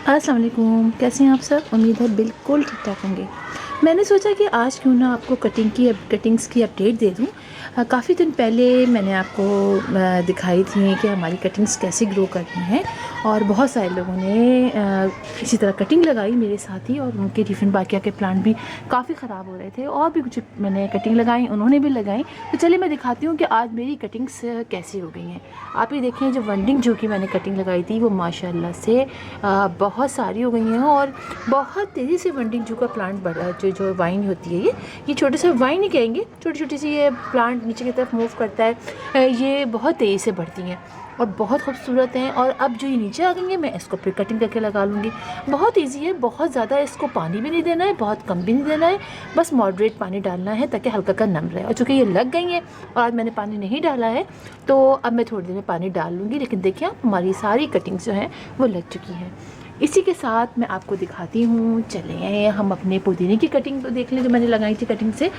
अस्सलाम वालेकुम, कैसे हैं आप सब। उम्मीद है बिल्कुल ठीक ठाक होंगे। मैंने सोचा कि आज क्यों ना आपको कटिंग्स की अपडेट दे दूँ। काफ़ी दिन पहले मैंने आपको दिखाई थी कि हमारी कटिंग्स कैसे ग्रो करती हैं, और बहुत सारे लोगों ने इसी तरह कटिंग लगाई मेरे साथ ही, और उनके डिफरेंट बाकिया के प्लांट भी काफ़ी ख़राब हो रहे थे, और भी कुछ मैंने कटिंग लगाई, उन्होंने भी लगाई। तो चलिए मैं दिखाती हूँ कि आज मेरी कटिंग्स कैसी हो गई हैं। आप ये देखें, जो वनडिंग जू की मैंने कटिंग लगाई थी वो माशाल्लाह से बहुत सारी हो गई हैं, और बहुत तेज़ी से वनडिंग जू का प्लांट बढ़ा। जो वाइन होती है, ये छोटे से वाइन ही कहेंगे, छोटी छोटी सी ये प्लांट नीचे की तरफ मूव करता है। ये बहुत तेज़ी से बढ़ती हैं और बहुत खूबसूरत हैं। और अब जो ये नीचे आ गई हैं, मैं इसको फिर कटिंग करके लगा लूँगी। बहुत इजी है, बहुत ज़्यादा इसको पानी भी नहीं देना है, बहुत कम भी नहीं देना है, बस मॉडरेट पानी डालना है ताकि हल्का का नम रहे। और चूँकि ये लग गई हैं और आज मैंने पानी नहीं डाला है, तो अब मैं थोड़ी देर में पानी डाल लूँगी। लेकिन देखिए आप, हमारी सारी कटिंग्स जो हैं वो लग चुकी हैं। इसी के साथ मैं आपको दिखाती हूँ, चले हम अपने पुदीने की कटिंग तो देख लें जो मैंने लगाई थी कटिंग से।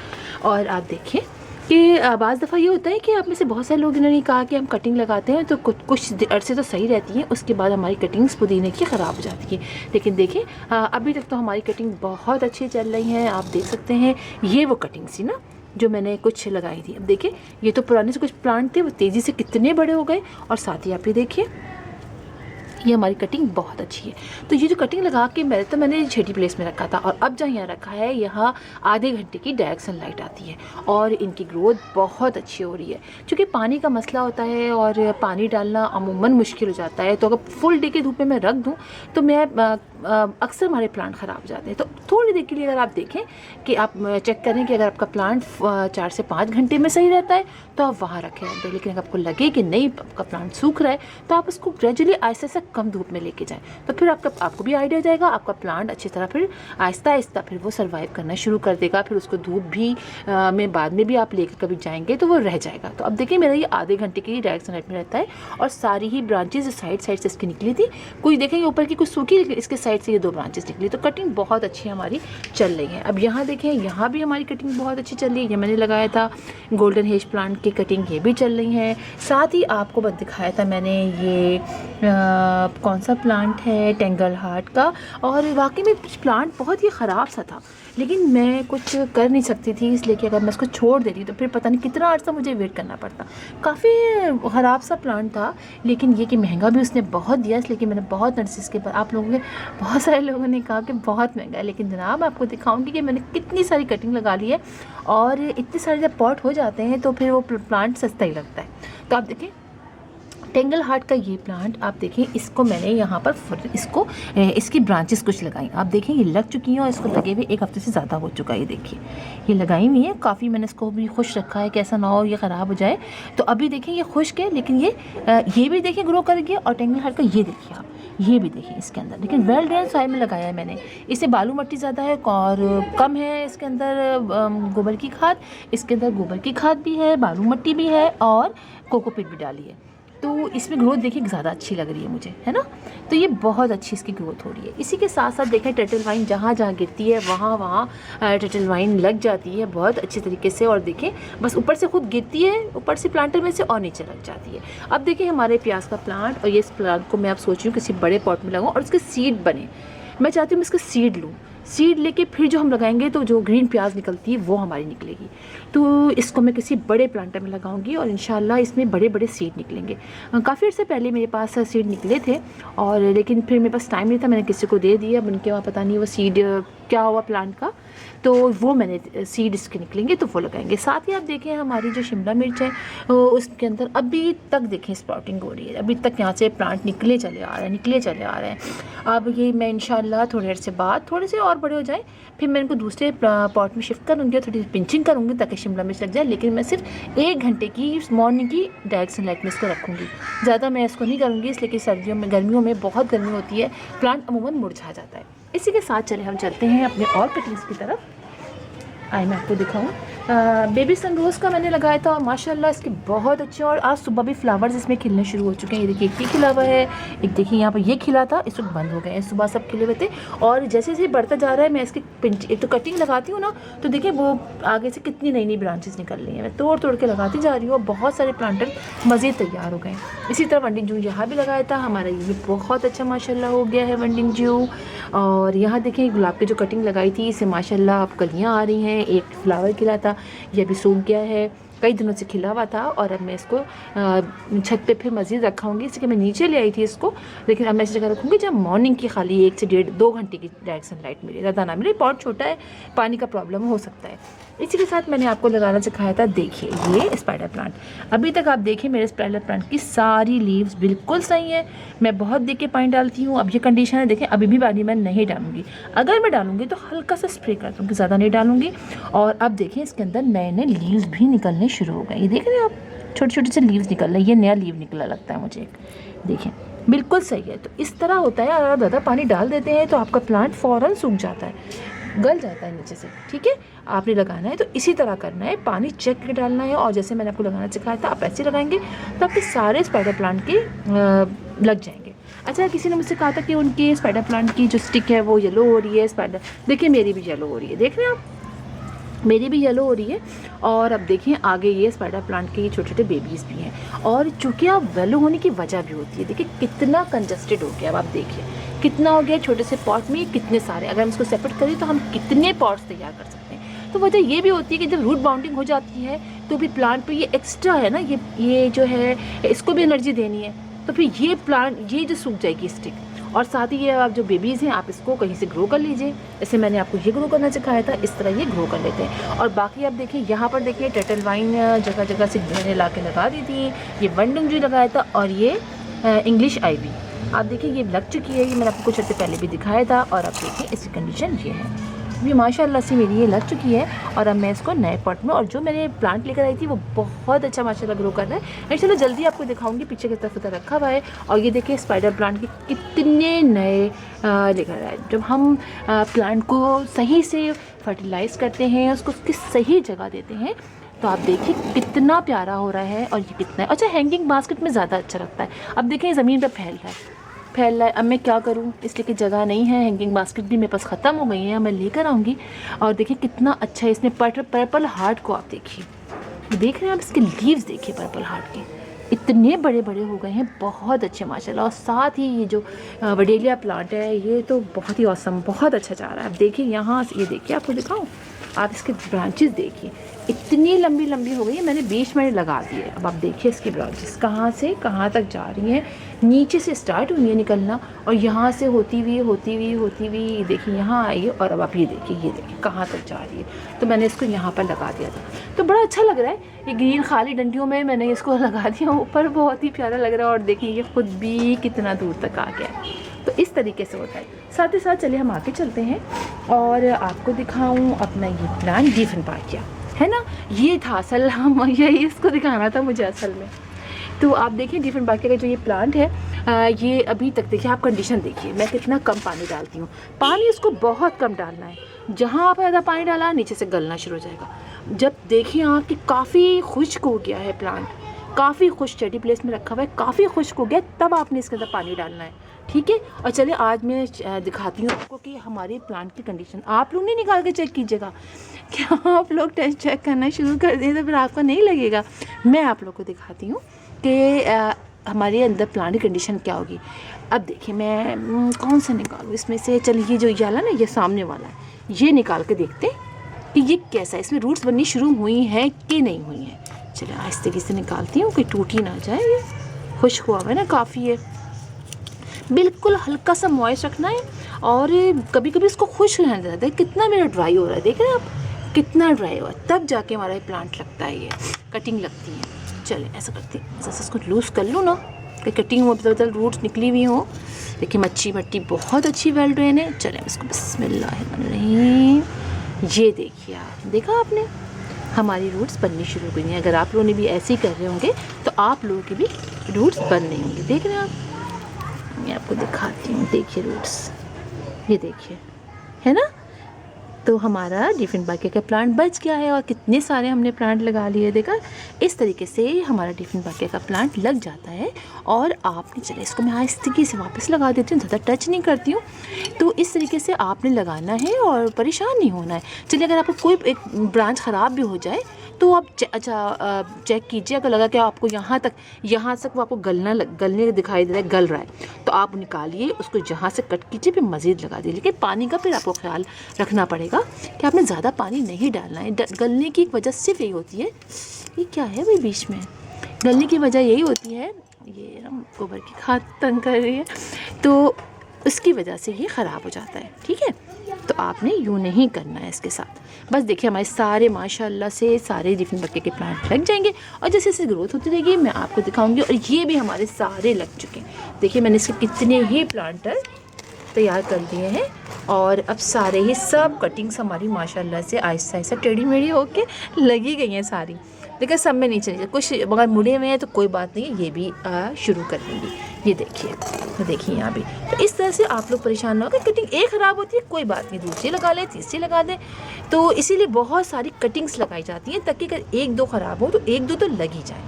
और आप देखें कि बाज़ दफ़ा ये होता है कि आप में से बहुत सारे लोग इन्होंने कहा कि हम कटिंग लगाते हैं तो कुछ अरसे तो सही रहती हैं, उसके बाद हमारी कटिंग्स पुदीने की ख़राब हो जाती है। लेकिन देखिए अभी तक तो हमारी कटिंग बहुत अच्छी चल रही है। आप देख सकते हैं, ये वो कटिंग सी ना जो मैंने कुछ लगाई थी। अब देखिए, ये तो पुराने से कुछ प्लांट थे, वो तेज़ी से कितने बड़े हो गए। और साथ ही आप ये देखिए, ये हमारी कटिंग बहुत अच्छी है। तो ये जो कटिंग लगा के मैंने छेटी प्लेस में रखा था, और अब जहाँ यहाँ रखा है, यहाँ आधे घंटे की डायरेक्ट सनलाइट आती है और इनकी ग्रोथ बहुत अच्छी हो रही है। क्योंकि पानी का मसला होता है और पानी डालना अमूमन मुश्किल हो जाता है, तो अगर फुल डे के धूप में मैं रख दूँ तो मैं अक्सर हमारे प्लांट ख़राब हो जाते हैं। तो थोड़ी देर के लिए अगर आप देखें कि आप चेक करें कि अगर आपका प्लांट 4 से 5 घंटे में सही रहता है तो आप वहाँ रखें। लेकिन अगर आपको लगे कि नहीं, आपका प्लांट सूख रहा है, तो आप उसको ग्रेजुअली आहिस्ता से कम धूप में लेके जाएं। तो फिर आपको भी आइडिया हो जाएगा, आपका प्लांट अच्छी तरह फिर आहिस्ता आहिस्ता फिर वो सर्वाइव करना शुरू कर देगा। फिर उसको धूप भी में बाद में भी आप लेकर कभी जाएंगे तो वो रह जाएगा। तो अब देखिए, मेरा ये आधे घंटे की डायरेक्ट सनलाइट में रहता है, और सारी ही ब्रांचेज साइड से इसकी निकली थी। कुछ देखेंगे ऊपर की कुछ सूखी, इसके साइड से ये 2 ब्रांचेस निकली। तो कटिंग बहुत अच्छी हमारी चल रही है। अब यहाँ देखें, यहाँ भी हमारी कटिंग बहुत अच्छी चल रही है। ये मैंने लगाया था गोल्डन हेज प्लांट की कटिंग, ये भी चल रही है। साथ ही आपको बस दिखाया था मैंने ये कौन सा प्लांट है, टेंगल हार्ट का। और वाकई में प्लांट बहुत ही ख़राब सा था, लेकिन मैं कुछ कर नहीं सकती थी, इसलिए कि अगर मैं इसको छोड़ देती तो फिर पता नहीं कितना अर्सा मुझे वेट करना पड़ता। काफ़ी ख़राब सा प्लांट था, लेकिन ये कि महंगा भी उसने बहुत दिया, इसलिए कि मैंने बहुत नर्सिस के आप लोगों के बहुत सारे लोगों ने कहा कि बहुत महंगा है। लेकिन जनाब, आपको दिखाऊंगी कि मैंने कितनी सारी कटिंग लगा ली है, और इतने सारे जब पॉट हो जाते हैं तो फिर वो प्लांट सस्ता ही लगता है। तो आप देखें, टेंगल हार्ट का ये प्लांट आप देखें, इसको मैंने यहाँ पर इसकी ब्रांचेस कुछ लगाई। आप देखें, ये लग चुकी हैं और इसको लगे हुए 1 हफ्ते से ज़्यादा हो चुका है। ये देखिए, ये लगाई हुई है काफ़ी, मैंने इसको भी खुश रखा है कि ऐसा ना हो ये ख़राब हो जाए। तो अभी देखें, ये खुश्क है, लेकिन ये भी देखिए ग्रो कर गया। और टेंगल हार्ट का ये देखिए आप, ये भी देखिए इसके अंदर, लेकिन वेल ड्रेन सॉइल में लगाया है मैंने। इससे बालू मिट्टी ज़्यादा है और कम है इसके अंदर गोबर की खाद। इसके अंदर गोबर की खाद भी है, बालू मिट्टी भी है, और कोकोपीट भी डाली है। तो इसमें ग्रोथ देखिए ज़्यादा अच्छी लग रही है मुझे, है ना। तो ये बहुत अच्छी इसकी ग्रोथ हो रही है। इसी के साथ साथ देखें, टर्टल वाइन जहाँ जहाँ गिरती है वहाँ टर्टल वाइन लग जाती है बहुत अच्छी तरीके से। और देखें, बस ऊपर से खुद गिरती है, ऊपर से प्लांटर में से, और नीचे लग जाती है। अब देखिए हमारे प्याज का प्लांट, और ये इस प्लांट को मैं अब सोच रही हूँ किसी बड़े पॉट में लगाऊँ और उसके सीड बने। मैं चाहती हूँ मैं इसका सीड लूँ, सीड लेके फिर जो हम लगाएंगे तो जो ग्रीन प्याज निकलती है वो हमारी निकलेगी। तो इसको मैं किसी बड़े प्लांटर में लगाऊंगी और इंशाल्लाह इसमें बड़े बड़े सीड निकलेंगे। काफ़ी अर्से पहले मेरे पास सीड निकले थे, और लेकिन फिर मेरे पास टाइम नहीं था, मैंने किसी को दे दिया। अब उनके वहाँ पता नहीं वो सीड क्या हुआ प्लांट का, तो वो मैंने सीड इसके निकलेंगे तो वो लगाएंगे। साथ ही आप देखें, हमारी जो शिमला मिर्च है उसके अंदर अभी तक देखें स्प्राउटिंग हो रही है। अभी तक यहाँ से प्लांट निकले चले आ रहे हैं। अब ये मैं इंशाल्लाह थोड़े अर्से बाद, थोड़े से और बड़े हो जाए, फिर मैं इनको दूसरे पॉट में शिफ्ट करूँगी, थोड़ी पिंचिंग करूँगी ताकि शिमला मिर्च लग जाए। लेकिन मैं सिर्फ 1 घंटे की मॉर्निंग की डायरेक्ट सनलाइट में इसको रखूँगी, ज़्यादा मैं इसको नहीं करूँगी, इसलिए कि गर्मियों में बहुत गर्मी होती है, प्लांट अमूमन मुरझा जाता है। इसी के साथ हम चलते हैं अपने और कटिंग्स की तरफ। आइए मैं आपको दिखाऊँ बेबी सनरोज़ का मैंने लगाया था, माशाल्लाह इसके बहुत अच्छे, और आज सुबह भी फ्लावर्स इसमें खिलने शुरू हो चुके हैं। ये देखिए, एक ये खिला हुआ है, एक देखिए यहाँ पर ये खिला था, इस वक्त बंद हो गए हैं, सुबह सब खिले हुए थे। और जैसे जैसे बढ़ता जा रहा है, मैं इसकी एक तो कटिंग लगाती हूँ ना, तो देखिए वो आगे से कितनी नई नई ब्रांचेस निकल रही हैं। मैं तोड़ तोड़ के लगाती जा रही हूँ, और बहुत सारे प्लांटर मज़ीद तैयार हो गए हैं। इसी तरह वनडिंग जू यहाँ भी लगाया था हमारा, ये भी बहुत अच्छा माशाल्लाह हो गया है वनडिंग जू। और यहाँ देखें गुलाब की जो कटिंग लगाई थी, इससे माशाल्लाह अब कलियाँ आ रही हैं। एक फ्लावर खिला था, ये भी सूख गया है, कई दिनों से खिला हुआ था। और अब मैं इसको छत पे फिर मज़ीद रखाऊंगी, इसलिए मैं नीचे ले आई थी इसको, लेकिन अब मैं इस जगह रखूँगी जब मॉर्निंग की खाली 1 से 1.5-2 घंटे की डायरेक्ट सनलाइट मिले, ज़्यादा ना मिले। पॉट छोटा है, पानी का प्रॉब्लम हो सकता है। इसी के साथ मैंने आपको लगाना सिखाया था, देखिए ये स्पाइडर प्लांट। अभी तक आप देखिए मेरे स्पाइडर प्लांट की सारी लीव्स बिल्कुल सही है। मैं बहुत देख के पानी डालती हूँ। अब ये कंडीशन है, देखें अभी भी पानी मैं नहीं डालूंगी, अगर मैं डालूंगी तो हल्का सा स्प्रे कर दूँगी, ज़्यादा नहीं डालूंगी। और अब देखिए इसके अंदर नए नए लीव्स भी निकलने शुरू हो गए, ये देख रहे हैं आप, छोटे छोटे से लीव्स निकल रहे हैं। ये नया लीव निकला लगता है मुझे, देखिए बिल्कुल सही है। तो इस तरह होता है, अगर आप ज़्यादा पानी डाल देते हैं तो आपका प्लांट फ़ौरन सूख जाता है, गल जाता है नीचे से। ठीक है, आपने लगाना है तो इसी तरह करना है, पानी चेक करके डालना है। और जैसे मैंने आपको लगाना सिखाया था, आप ऐसे लगाएंगे तो आपके सारे स्पाइडर प्लांट के लग जाएंगे। अच्छा, किसी ने मुझसे कहा था कि उनके स्पाइडर प्लांट की जो स्टिक है वो येलो हो रही है। स्पाइडर, देखिए मेरी भी येलो हो रही है, देख रहे हैं आप, मेरी भी येलो हो रही है। और अब देखिए आगे ये स्पाइडर प्लांट के छोटे छोटे बेबीज़ भी हैं। और चूँकि आप येलो होने की वजह भी होती है, देखिए कितना कंजस्टेड हो गया। अब आप देखिए कितना हो गया, छोटे से पॉट में कितने सारे, अगर हम इसको सेपरेट करें तो हम कितने पॉट्स तैयार कर सकते हैं। तो वजह ये भी होती है कि जब रूट बाउंडिंग हो जाती है तो भी प्लांट पे ये एक्स्ट्रा है ना, ये जो है इसको भी एनर्जी देनी है, तो फिर ये प्लांट ये जो सूख जाएगी स्टिक। और साथ ही ये आप जो बेबीज़ हैं आप इसको कहीं से ग्रो कर लीजिए, जैसे मैंने आपको ये ग्रो करना सिखाया था, इस तरह ये ग्रो कर लेते हैं। और बाकी आप देखिए यहाँ पर देखिए टर्टल वाइन जगह जगह से मैंने ला के लगा दी थी, ये वनडिंग जो लगाया था, और ये इंग्लिश आईवी आप देखिए ये लग चुकी है। ये मैंने आपको कुछ हफ्ते पहले भी दिखाया था। और अब देखिए इसकी कंडीशन ये है, ये माशाल्लाह से मेरी ये लग चुकी है। और अब मैं इसको नए पॉट में, और जो मैंने प्लांट लेकर आई थी वो बहुत अच्छा माशाल्लाह ग्रो कर रहा है। मैं चलो जल्दी आपको दिखाऊंगी, पीछे की तरफ उधर रखा हुआ है। और ये देखिए स्पाइडर प्लांट के कितने नए लेकर आए हैं। जब हम प्लांट को सही से फर्टिलाइज़ करते हैं, उसको उसकी सही जगह देते हैं, तो आप देखिए कितना प्यारा हो रहा है। और ये कितना है अच्छा, हैंगिंग बास्केट में ज़्यादा अच्छा लगता है। अब देखिए ज़मीन पर फैल रहा है, अब मैं क्या करूं, इसलिए कि जगह नहीं है। हैंगिंग बास्केट भी मेरे पास ख़त्म हो गई है, मैं लेकर आऊँगी। और देखिए कितना अच्छा है, इसमें पर्पल हार्ट को आप देखिए, देख रहे हैं आप, इसके लीव्स देखिए पर्पल हार्ट के इतने बड़े बड़े हो गए हैं, बहुत अच्छे माशाल्लाह। और साथ ही ये जो वडेलिया प्लांट है ये तो बहुत ही औसम, बहुत अच्छा जा रहा है। अब देखिए यहाँ ये देखिए, आपको दिखाऊँ, आप इसके ब्रांचेस देखिए इतनी लंबी लंबी हो गई है, मैंने बीच में लगा दी है। अब आप देखिए इसकी ब्रांचेस कहाँ से कहाँ तक जा रही हैं, नीचे से स्टार्ट हुई है निकलना, और यहाँ से होती हुई देखिए यहाँ आई है। और अब आप ये देखिए कहाँ तक जा रही है। तो मैंने इसको यहाँ पर लगा दिया था, तो बड़ा अच्छा लग रहा है। ये ग्रीन खाली डंडियों में मैंने इसको लगा दिया ऊपर, बहुत ही प्यारा लग रहा है। और देखिए ये खुद भी कितना दूर तक आ गया है। तो इस तरीके से होता है। साथ ही साथ चलिए हम आगे चलते हैं और आपको दिखाऊं अपना ये प्लांट डिफेनबार्किया है ना, ये था असल, हम यही इसको दिखाना था मुझे असल में। तो आप देखिए डिफेनबार्किया का जो ये प्लांट है, ये अभी तक देखिए आप कंडीशन देखिए, मैं कितना कम पानी डालती हूँ। पानी इसको बहुत कम डालना है, जहाँ आप ज़्यादा पानी डाला नीचे से गलना शुरू हो जाएगा। जब देखिए आप कि काफ़ी खुश्क हो गया है प्लांट, काफ़ी खुश्क स्टडी प्लेस में रखा हुआ है, काफ़ी खुश्क हो गया, तब आपने इसके अंदर पानी डालना है, ठीक है। और चलिए आज मैं दिखाती हूँ आपको कि हमारे प्लांट की कंडीशन। आप लोग नहीं निकाल के चेक कीजिएगा, क्या आप लोग टेस्ट चेक करना शुरू कर दें तो फिर आपको नहीं लगेगा। मैं आप लोग को दिखाती हूँ कि हमारे अंदर प्लांट की कंडीशन क्या होगी। अब देखिए मैं कौन सा निकालूँ इसमें से, चलिए जो ये वाला ना, ये सामने वाला है, ये निकाल के देखते हैं कि ये कैसा है, इसमें रूट्स बननी शुरू हुई हैं कि नहीं हुई हैं। चलिए आहिस्ते से निकालती हूँ कि टूटी ना जाए। ये खुश्क हुआ है ना काफ़ी, है बिल्कुल हल्का सा मॉइस्ट रखना है। और कभी कभी इसको खुश्क रहने देता है। कितना मेरा ड्राई हो रहा है, देख रहे हैं आप कितना ड्राई हुआ, तब जाके हमारा ये प्लांट लगता है, ये कटिंग लगती है। चलिए ऐसा करते हैं, जैसे इसको लूज़ कर लूँ ना कि कटिंग हो, बदल रूट्स निकली हुई हो। देखिए मच्छी मट्टी बहुत अच्छी वेल ड्रेन है। चलिए इसको बिस्मिल्लाहिर्रहमानिर्रहीम, ये देखिए आप, देखा आपने हमारी रूट्स बननी शुरू हो गई हैं। अगर आप लोगों ने भी ऐसे ही कर रहे होंगे तो आप लोगों के भी रूट्स बन रहे होंगे। देख रहे हैं आप, मैं आपको दिखाती हूँ, देखिए रूट्स, ये देखिए है ना, तो हमारा डिफरेंट का प्लांट बच गया है और कितने सारे हमने प्लांट लगा लिए। देखा, इस तरीके से हमारा डिफरेंट का प्लांट लग जाता है। और आपने, चले इसको मैं आहिस्ते से वापस लगा देती हूँ, ज़्यादा टच नहीं करती हूँ। तो इस तरीके से आपने लगाना है और परेशान नहीं होना है। चलिए, अगर आपको कोई एक ब्रांच ख़राब भी हो जाए तो आप चेक कीजिए, अगर लगा कि आपको यहाँ तक वो आपको गलने दिखाई दे रहा है, गल रहा है, तो आप निकालिए उसको, यहाँ से कट कीजिए, फिर मज़ीद लगा दीजिए। लेकिन पानी का फिर आपको ख्याल रखना पड़ेगा कि आपने ज़्यादा पानी नहीं डालना है। गलने की वजह सिर्फ यही होती है, ये क्या है भाई बीच में, गलने की वजह यही होती है, ये हम गोबर की खाद तंग कर रही है, तो उसकी वजह से ये ख़राब हो जाता है। ठीक है, तो आपने यूँ नहीं करना है इसके साथ। बस देखिए, हमारे सारे माशाल्लाह से सारे डिफरेंट बक्के के प्लांट लग जाएंगे और जैसे जैसे ग्रोथ होती रहेगी मैं आपको दिखाऊंगी। और ये भी हमारे सारे लग चुके हैं। देखिए, मैंने इसके कितने ही प्लांटर तैयार कर दिए हैं और अब सारे ही सब कटिंग्स हमारी माशाल्लाह से आहिस्ता आहिस्ता टेढ़ी मेढ़ी होके लगी गई हैं सारी। लेकिन सब में नहीं चलेगी, कुछ मगर मुड़े हुए हैं तो कोई बात नहीं है, ये भी शुरू कर लेंगे। ये देखिए, तो देखिए यहाँ भी। तो इस तरह से आप लोग परेशान ना हो, कटिंग एक ख़राब होती है कोई बात नहीं, दूसरी लगा लें, तीसरी लगा दें। तो इसीलिए बहुत सारी कटिंग्स लगाई जाती हैं ताकि अगर एक दो ख़राब हो तो एक दो तो लग ही जाए।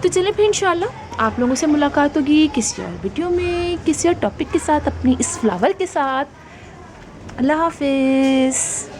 तो चलिए फिर इंशाल्लाह आप लोगों से मुलाकात होगी किसी और वीडियो में, किसी और टॉपिक के साथ, अपनी इस फ्लावर के साथ। अल्लाह हाफिज़।